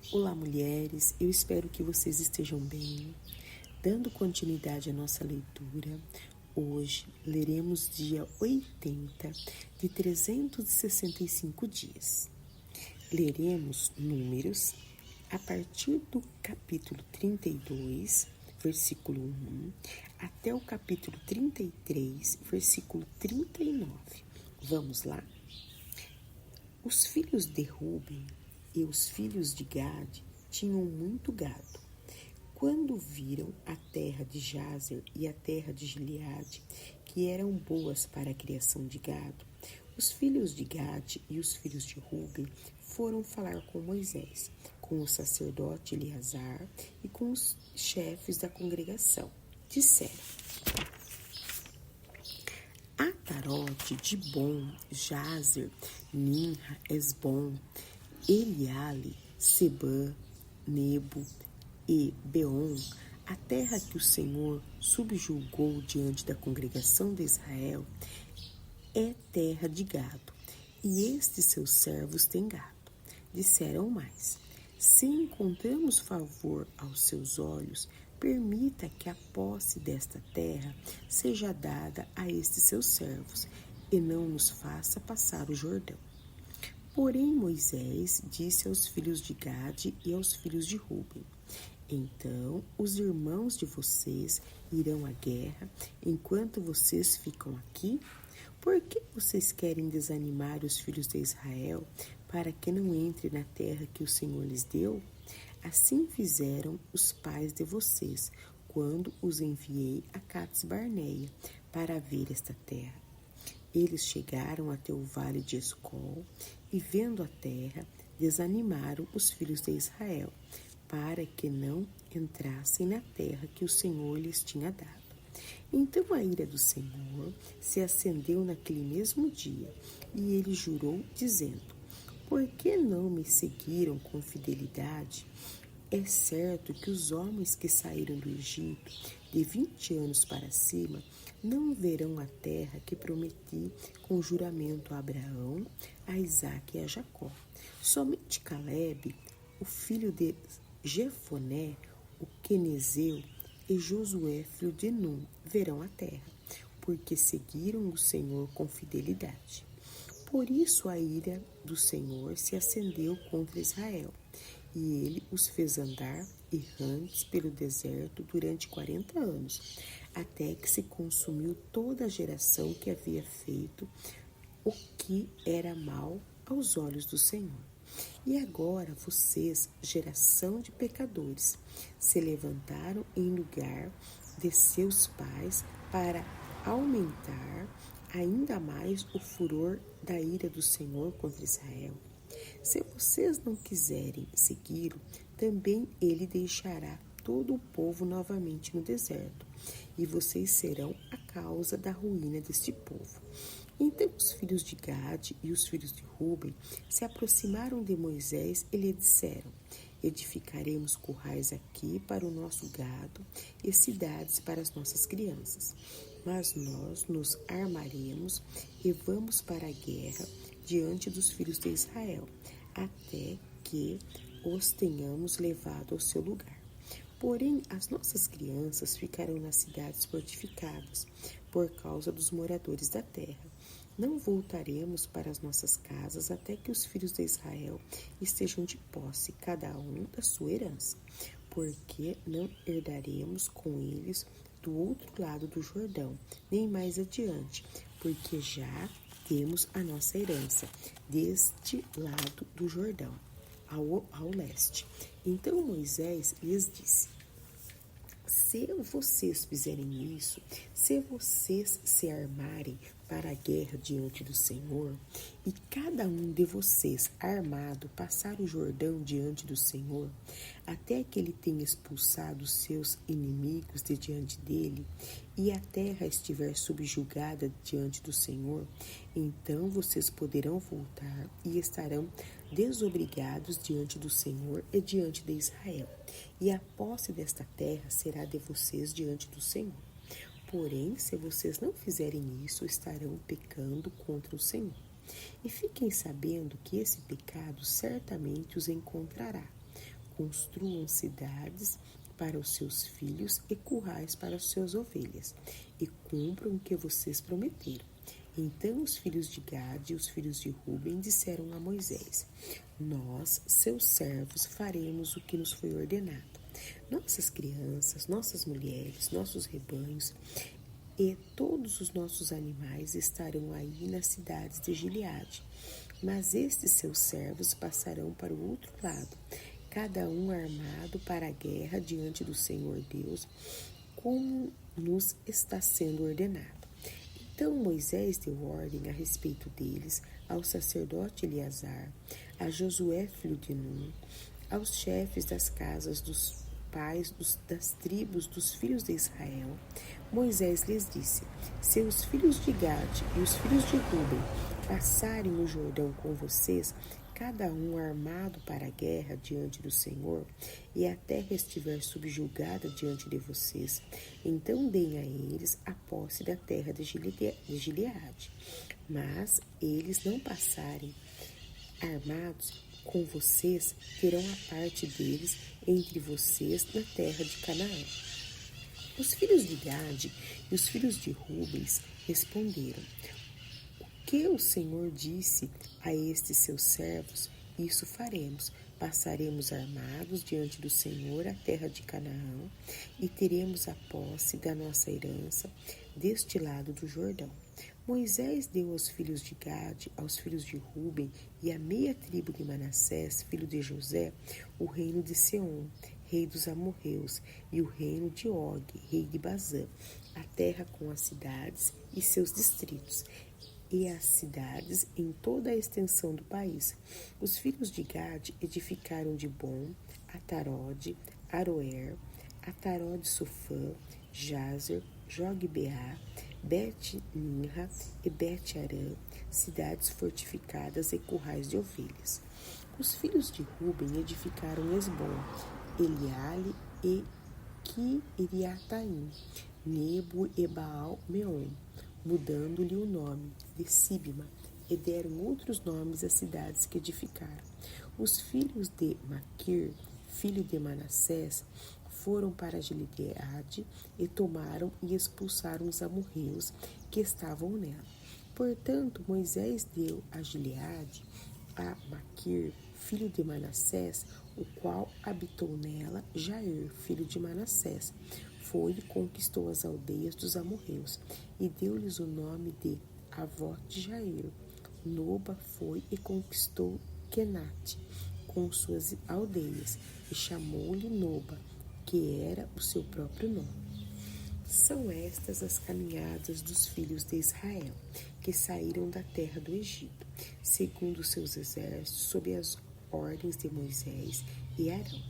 Olá, mulheres, eu espero que vocês estejam bem. Dando continuidade à nossa leitura, hoje leremos dia 80 de 365 dias. Leremos Números a partir do capítulo 32, versículo 1, até o capítulo 33, versículo 39. Vamos lá? Os filhos de Ruben e os filhos de Gade tinham muito gado. Quando viram a terra de Jazer e a terra de Gileade, que eram boas para a criação de gado, os filhos de Gade e os filhos de Ruben foram falar com Moisés, com o sacerdote Eleazar e com os chefes da congregação. Disseram: Atarote, Dibon, Jazer, Ninra, Esbom, Eliale, Sebã, Nebo e Beon, a terra que o Senhor subjugou diante da congregação de Israel, é terra de gado, e estes seus servos têm gado. Disseram mais: se encontramos favor aos seus olhos, permita que a posse desta terra seja dada a estes seus servos, e não nos faça passar o Jordão. Porém Moisés disse aos filhos de Gade e aos filhos de Ruben: então os irmãos de vocês irão à guerra, enquanto vocês ficam aqui? Por que vocês querem desanimar os filhos de Israel para que não entrem na terra que o Senhor lhes deu? Assim fizeram os pais de vocês, quando os enviei a Cades-Barneia para ver esta terra. Eles chegaram até o vale de Escol e, vendo a terra, desanimaram os filhos de Israel, para que não entrassem na terra que o Senhor lhes tinha dado. Então a ira do Senhor se acendeu naquele mesmo dia, e ele jurou, dizendo: por que não me seguiram com fidelidade? É certo que os homens que saíram do Egito de 20 anos para cima não verão a terra que prometi com juramento a Abraão, a Isaque e a Jacó. Somente Calebe, o filho de Jefoné, o quenezeu, e Josué, filho de Num, verão a terra, porque seguiram o Senhor com fidelidade. Por isso a ira do Senhor se acendeu contra Israel, e ele os fez andar errantes pelo deserto durante 40 anos, até que se consumiu toda a geração que havia feito o que era mal aos olhos do Senhor. E agora vocês, geração de pecadores, se levantaram em lugar de seus pais para aumentar ainda mais o furor da ira do Senhor contra Israel. Se vocês não quiserem segui-lo, também ele deixará todo o povo novamente no deserto, e vocês serão a causa da ruína deste povo. Então os filhos de Gade e os filhos de Ruben se aproximaram de Moisés e lhe disseram: edificaremos currais aqui para o nosso gado e cidades para as nossas crianças. Mas nós nos armaremos e vamos para a guerra diante dos filhos de Israel, até que os tenhamos levado ao seu lugar. Porém, as nossas crianças ficarão nas cidades fortificadas, por causa dos moradores da terra. Não voltaremos para as nossas casas até que os filhos de Israel estejam de posse, cada um da sua herança, porque não herdaremos com eles do outro lado do Jordão, nem mais adiante, porque já temos a nossa herança deste lado do Jordão, ao leste. Então Moisés lhes disse: se vocês fizerem isso, se vocês se armarem para a guerra diante do Senhor, e cada um de vocês armado passar o Jordão diante do Senhor, até que ele tenha expulsado os seus inimigos de diante dele, e a terra estiver subjugada diante do Senhor, então vocês poderão voltar e estarão desobrigados diante do Senhor e diante de Israel, e a posse desta terra será de vocês diante do Senhor. Porém, se vocês não fizerem isso, estarão pecando contra o Senhor. E fiquem sabendo que esse pecado certamente os encontrará. construam cidades para os seus filhos e currais para as suas ovelhas, e cumpram o que vocês prometeram. Então os filhos de Gade e os filhos de Ruben disseram a Moisés: Nós, seus servos, faremos o que nos foi ordenado. Nossas crianças, nossas mulheres, nossos rebanhos e todos os nossos animais estarão aí nas cidades de Gileade. Mas estes seus servos passarão para o outro lado, cada um armado para a guerra diante do Senhor Deus, como nos está sendo ordenado. Então Moisés deu ordem a respeito deles ao sacerdote Eleazar, a Josué filho de Nun, aos chefes das casas dos pais das tribos dos filhos de Israel. Moisés lhes disse: Se os filhos de Gade e os filhos de Ruben passarem o Jordão com vocês, cada um armado para a guerra diante do Senhor, e a terra estiver subjugada diante de vocês, então deem a eles a posse da terra de Gileade. Mas eles não passarem armados com vocês, terão a parte deles entre vocês na terra de Canaã. Os filhos de Gade e os filhos de Rubens responderam: O que o Senhor disse a estes seus servos, isso faremos. Passaremos armados diante do Senhor a terra de Canaã e teremos a posse da nossa herança deste lado do Jordão. Moisés deu aos filhos de Gade, aos filhos de Ruben e à meia tribo de Manassés, filho de José, o reino de Seom, rei dos amorreus, e o reino de Og, rei de Bazã, a terra com as cidades e seus distritos, e as cidades em toda a extensão do país. Os filhos de Gade edificaram Dibon, Atarode, Aroer, Atarode Sofã, Jazer, Jogbeá, Bet-Nimra e Bet-Arã, cidades fortificadas e currais de ovelhas. Os filhos de Ruben edificaram Esbom, Eliale e Kiriataim, Nebo e Baal-Meon, mudando-lhe o nome de Sibma, e deram outros nomes às cidades que edificaram. Os filhos de Maquir, filho de Manassés, foram para Gileade e tomaram e expulsaram os amorreus que estavam nela. Portanto, Moisés deu a Gileade a Maquir, filho de Manassés, o qual habitou nela Jair, filho de Manassés. Foi e conquistou as aldeias dos amorreus e deu-lhes o nome de Avó de Jair. Noba foi e conquistou Quenate com suas aldeias e chamou-lhe Noba, que era o seu próprio nome. São estas as caminhadas dos filhos de Israel, que saíram da terra do Egito, segundo os seus exércitos, sob as ordens de Moisés e Arão.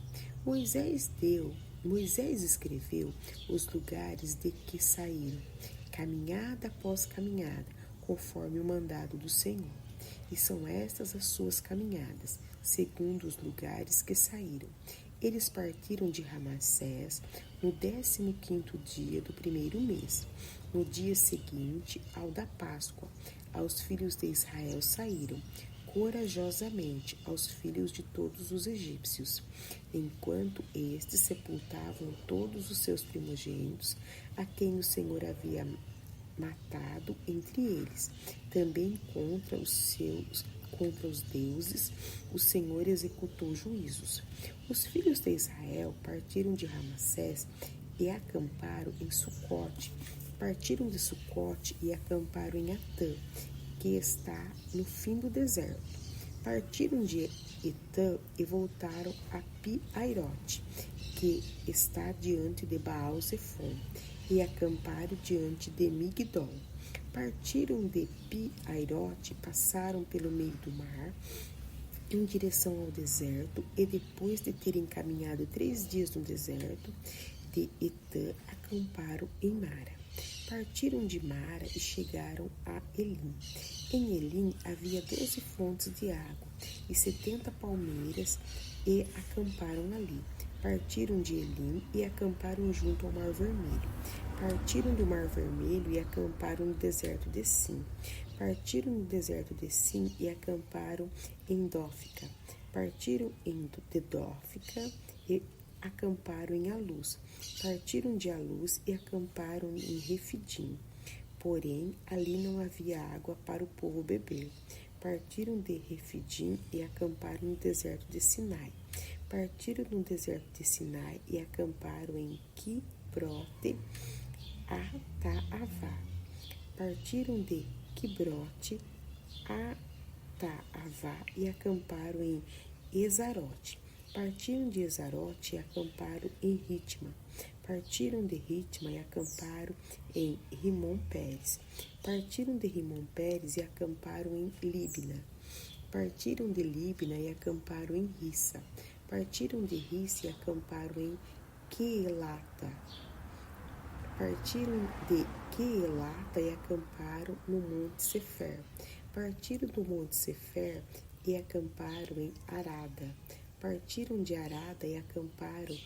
Moisés escreveu os lugares de que saíram, caminhada após caminhada, conforme o mandado do Senhor. E são estas as suas caminhadas, segundo os lugares que saíram. Eles partiram de Ramassés no 15º dia do primeiro mês. No dia seguinte ao da Páscoa, aos filhos de Israel saíram corajosamente aos filhos de todos os egípcios, enquanto estes sepultavam todos os seus primogênitos, a quem o Senhor havia matado entre eles. Também contra os deuses, o Senhor executou juízos. Os filhos de Israel partiram de Ramassés e acamparam em Sucote. Partiram de Sucote e acamparam em Atã, que está no fim do deserto. Partiram de Etã e voltaram a Pi-Airote, que está diante de Baal-Zefon, e acamparam diante de Migdol. Partiram de Pi-Airote, passaram pelo meio do mar, em direção ao deserto, e depois de terem caminhado 3 dias no deserto de Etã, acamparam em Mara. Partiram de Mara e chegaram a Elim. Em Elim havia 12 fontes de água e 70 palmeiras, e acamparam ali. Partiram de Elim e acamparam junto ao Mar Vermelho. Partiram do Mar Vermelho e acamparam no deserto de Sim. Partiram no deserto de Sim e acamparam em Dófica. Partiram de Dófica e acamparam em Alus. Partiram de Alus e acamparam em Refidim. Porém, ali não havia água para o povo beber. Partiram de Refidim e acamparam no deserto de Sinai. Partiram no deserto de Sinai e acamparam em Quibrote Ataavá. Partiram de Quibrote Ataavá e acamparam em Ezarote. Partiram de Ezarote e acamparam em Ritma. Partiram de Ritma e acamparam em Rimon-Pérez. Partiram de Rimon-Pérez e acamparam em Líbina. Partiram de Líbina e acamparam em Rissa. Partiram de Rissa e acamparam em Quelata. Partiram de Quelata e acamparam no Monte Sefer. Partiram do Monte Sefer e acamparam em Arada. Partiram de Arada e acamparam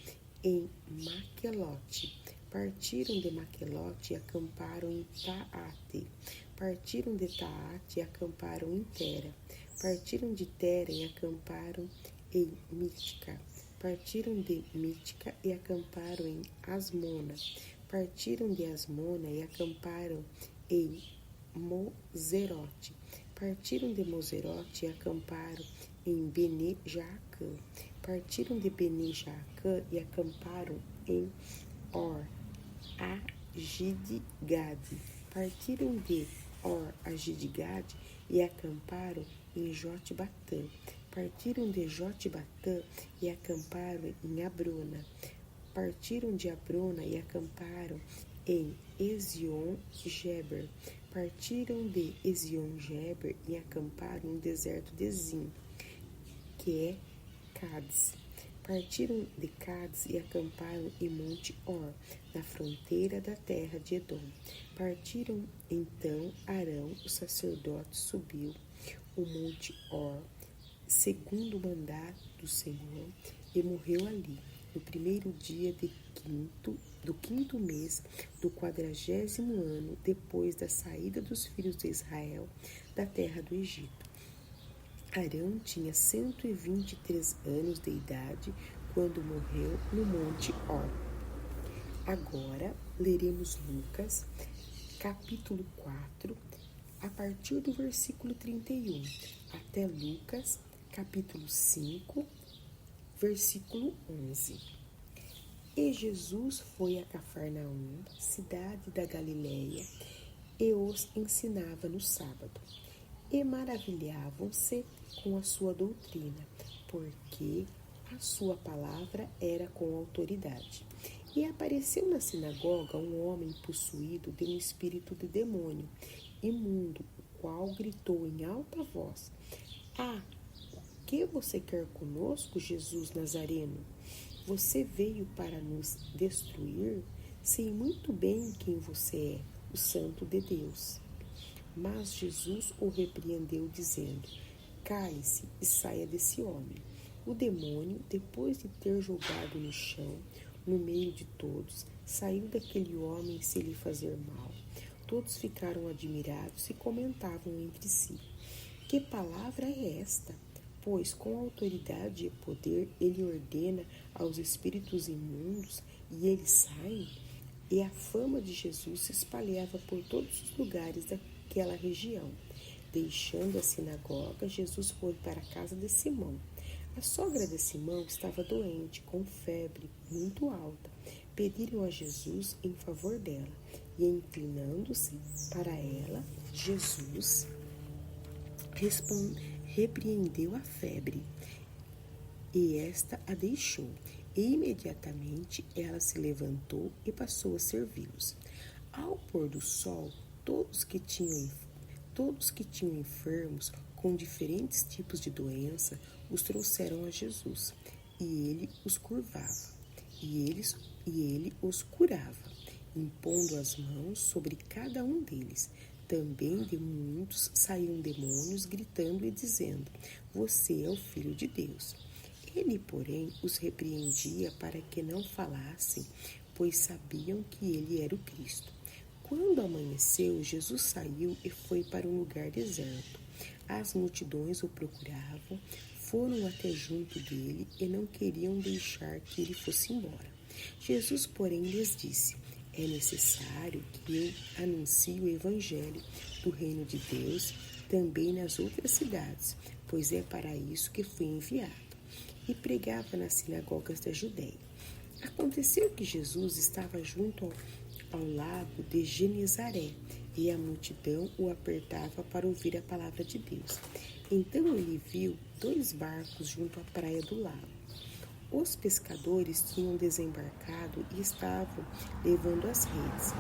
em Maquelote. Partiram de Maquelote e acamparam em Taate. Partiram de Taate e acamparam em Tera. Partiram de Tera e acamparam em Mítica. Partiram de Mítica e acamparam em Asmona. Partiram de Asmona e acamparam em Moserote. Partiram de Moserote e acamparam em Bene-Jaacã. Partiram de Bene-Jaacã e acamparam em Or-Agidgade. Partiram de Or-Agidgade e acamparam em Jotbatã. Partiram de Jotbatã e acamparam em Abrona. Partiram de Abrona e acamparam em Ezion-Geber. Partiram de Ezion-Geber e acamparam no deserto de Zim, que é Cádiz. Partiram de Cádiz e acamparam em Monte Or, na fronteira da terra de Edom. Partiram então Arão, o sacerdote, subiu o Monte Or, segundo o mandato do Senhor, e morreu ali, no primeiro dia do quinto mês do 40º ano, depois da saída dos filhos de Israel da terra do Egito. Arão tinha 123 anos de idade quando morreu no Monte Or. Agora leremos Lucas, capítulo 4, a partir do versículo 31, até Lucas, capítulo 5, versículo 11. E Jesus foi a Cafarnaum, cidade da Galileia, e os ensinava no sábado. E maravilhavam-se com a sua doutrina, porque a sua palavra era com autoridade. E apareceu na sinagoga um homem possuído de um espírito de demônio imundo, o qual gritou em alta voz: "Ah, o que você quer conosco, Jesus Nazareno? Você veio para nos destruir? Sei muito bem quem você é, o Santo de Deus." Mas Jesus o repreendeu, dizendo: "Cale-se e saia desse homem." O demônio, depois de ter jogado no chão, no meio de todos, saiu daquele homem sem lhe fazer mal. Todos ficaram admirados e comentavam entre si: "Que palavra é esta? Pois com autoridade e poder ele ordena aos espíritos imundos e eles saem." E a fama de Jesus se espalhava por todos os lugares daquela região. Deixando a sinagoga, Jesus foi para a casa de Simão. A sogra de Simão estava doente, com febre muito alta. Pediram a Jesus em favor dela, e inclinando-se para ela, Jesus repreendeu a febre, e esta a deixou. E imediatamente ela se levantou e passou a servi-los. Ao pôr do sol, todos que tinham enfermos com diferentes tipos de doença os trouxeram a Jesus, e ele os curvava, e ele os curava, impondo as mãos sobre cada um deles. Também de muitos saíam demônios, gritando e dizendo: "Você é o Filho de Deus." Ele, porém, os repreendia para que não falassem, pois sabiam que ele era o Cristo. Quando amanheceu, Jesus saiu e foi para um lugar deserto. As multidões o procuravam foram até junto dele e não queriam deixar que ele fosse embora. Jesus, porém, lhes disse: é necessário que eu anuncie o evangelho do reino de Deus também nas outras cidades, pois é para isso que fui enviado. E pregava nas sinagogas da Judéia. Aconteceu que Jesus estava junto ao lago de Genezaré, e a multidão o apertava para ouvir a palavra de Deus. Então ele viu 2 barcos junto à praia do lago. Os pescadores tinham desembarcado e estavam levando as redes.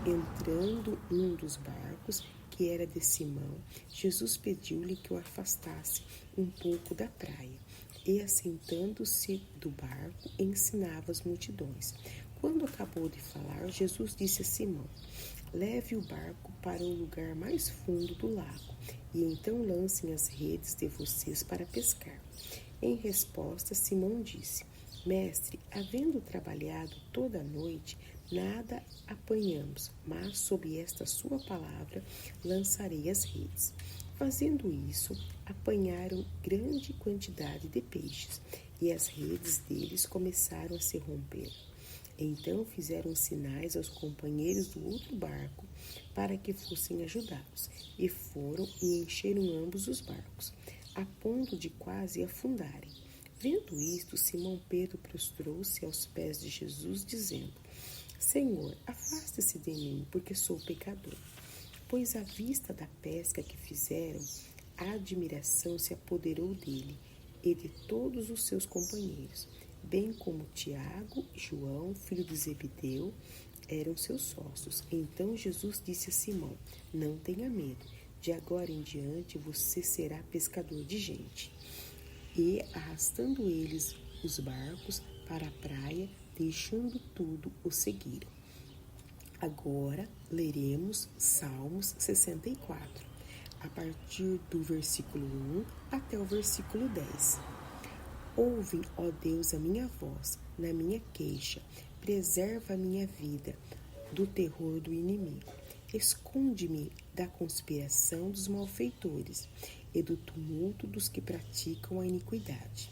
Entrando um dos barcos, que era de Simão, Jesus pediu-lhe que o afastasse um pouco da praia. E, assentando-se do barco, ensinava as multidões. Quando acabou de falar, Jesus disse a Simão: leve o barco para o lugar mais fundo do lago, e então lancem as redes de vocês para pescar. Em resposta, Simão disse: Mestre, havendo trabalhado toda a noite, nada apanhamos, mas sob esta sua palavra lançarei as redes. Fazendo isso, apanharam grande quantidade de peixes, e as redes deles começaram a se romper. Então fizeram sinais aos companheiros do outro barco para que fossem ajudá-los, e foram e encheram ambos os barcos, a ponto de quase afundarem. Vendo isto, Simão Pedro prostrou-se aos pés de Jesus, dizendo: Senhor, afaste-se de mim, porque sou pecador. Pois à vista da pesca que fizeram, a admiração se apoderou dele e de todos os seus companheiros, bem como Tiago e João, filho de Zebedeu, eram seus sócios. Então Jesus disse a Simão: não tenha medo, de agora em diante você será pescador de gente. E, arrastando eles os barcos para a praia, deixando tudo, o seguiram. Agora leremos Salmos 64, a partir do versículo 1 até o versículo 10. Ouve, ó Deus, a minha voz na minha queixa, preserva a minha vida do terror do inimigo. Esconde-me da conspiração dos malfeitores e do tumulto dos que praticam a iniquidade.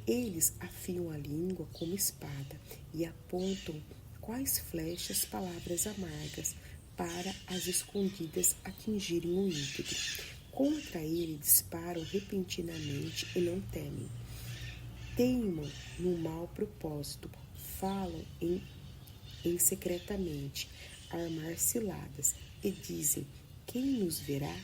Eles afiam a língua como espada e apontam quais flechas palavras amargas para as escondidas atingirem o íntegro. Contra ele disparam repentinamente e não temem. Teimam no mau propósito, falam em secretamente, armar ciladas, e dizem: quem nos verá?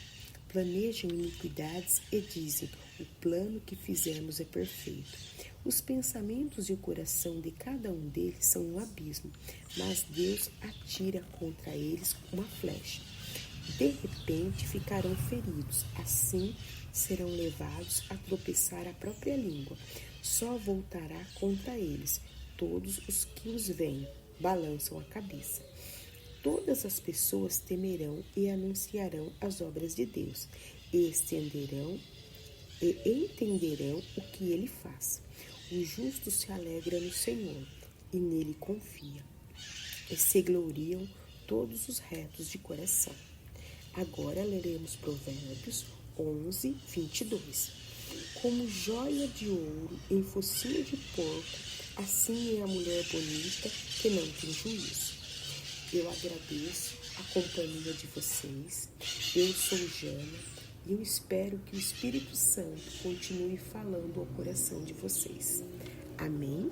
Planejam iniquidades e dizem: o plano que fizemos é perfeito. Os pensamentos e o coração de cada um deles são um abismo, mas Deus atira contra eles uma flecha. De repente ficarão feridos, assim serão levados a tropeçar a própria língua. Só voltará contra eles todos os que os veem, balançam a cabeça. Todas as pessoas temerão e anunciarão as obras de Deus, e estenderão e entenderão o que ele faz. O justo se alegra no Senhor e nele confia, e se gloriam todos os retos de coração. Agora leremos Provérbios 11, 22. Como joia de ouro em focinho de porco, assim é a mulher bonita que não tem juízo. Eu agradeço a companhia de vocês. Eu sou Jana e eu espero que o Espírito Santo continue falando ao coração de vocês. Amém?